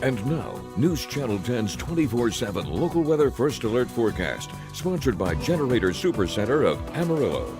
And now, News Channel 10's 24/7 local weather first alert forecast, sponsored by Generator Supercenter of Amarillo.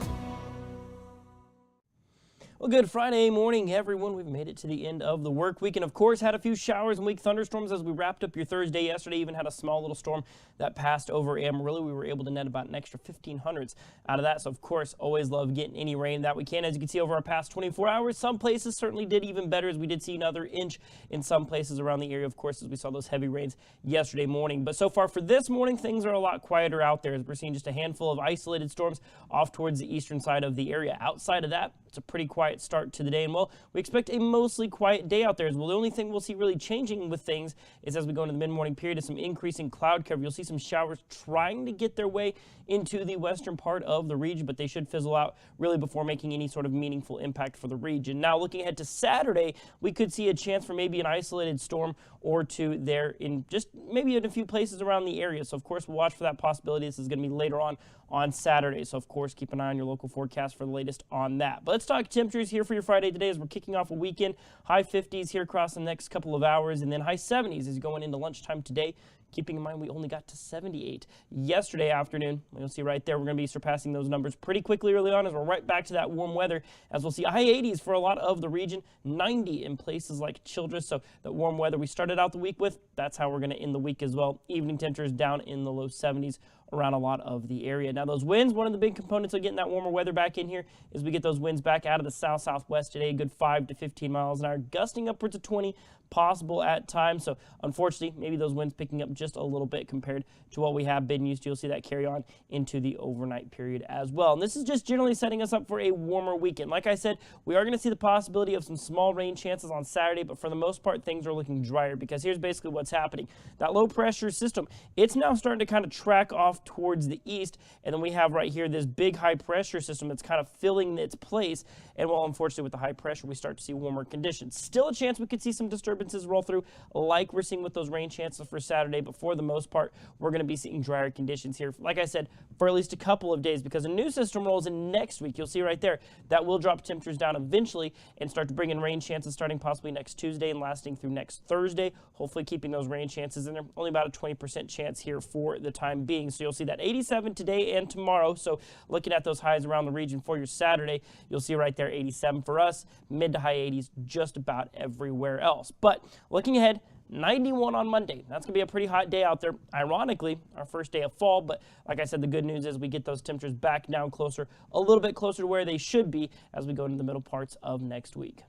Well, good Friday morning, everyone. We've made it to the end of the work week and, of course, had a few showers and weak thunderstorms as we wrapped up your Thursday yesterday. Even had a small little storm that passed over Amarillo. We were able to net about an extra 1,500s out of that. So, of course, always love getting any rain that we can. As you can see over our past 24 hours, some places certainly did even better, as we did see another inch in some places around the area, of course, as we saw those heavy rains yesterday morning. But so far for this morning, things are a lot quieter out there, as we're seeing just a handful of isolated storms off towards the eastern side of the area. Outside of that, it's a pretty quiet start to the day, and well, we expect a mostly quiet day out there as well. The only thing we'll see really changing with things is as we go into the mid-morning period is some increasing cloud cover. You'll see some showers trying to get their way into the western part of the region, but they should fizzle out really before making any sort of meaningful impact for the region. Now, looking ahead to Saturday, we could see a chance for maybe an isolated storm or two there in just maybe in a few places around the area. So, of course, we'll watch for that possibility. This is going to be later on Saturday. So, of course, keep an eye on your local forecast for the latest on that. But let's talk temperatures here for your Friday today as we're kicking off a weekend. High 50s here across the next couple of hours, and then high 70s as going into lunchtime today. Keeping in mind we only got to 78 yesterday afternoon. You'll see right there we're going to be surpassing those numbers pretty quickly early on as we're right back to that warm weather, as we'll see high 80s for a lot of the region, 90 in places like Childress. So that warm weather we started out the week with, that's how we're going to end the week as well. Evening temperatures down in the low 70s around a lot of the area. Now those winds, one of the big components of getting that warmer weather back in here is we get those winds back out of the south-southwest today, a good 5 to 15 miles an hour, gusting upwards of 20 possible at times. So unfortunately, maybe those winds picking up just a little bit compared to what we have been used to. You'll see that carry on into the overnight period as well. And this is just generally setting us up for a warmer weekend. Like I said, we are going to see the possibility of some small rain chances on Saturday, but for the most part, things are looking drier because here's basically what's happening. That low pressure system, it's now starting to kind of track off towards the east, and then we have right here this big high pressure system that's kind of filling its place. And well, unfortunately, with the high pressure, we start to see warmer conditions. Still a chance we could see some disturbances roll through like we're seeing with those rain chances for Saturday, but for the most part, we're going to be seeing drier conditions here, like I said, for at least a couple of days, because a new system rolls in next week. You'll see right there that will drop temperatures down eventually and start to bring in rain chances starting possibly next Tuesday and lasting through next Thursday, hopefully keeping those rain chances in there. Only about a 20% chance here for the time being. So you'll see that 87 today and tomorrow. So looking at those highs around the region for your Saturday, you'll see right there 87 for us, mid to high 80s just about everywhere else. But looking ahead, 91 on Monday. That's going to be a pretty hot day out there. Ironically, our first day of fall, but like I said, the good news is we get those temperatures back down closer, a little bit closer to where they should be as we go into the middle parts of next week.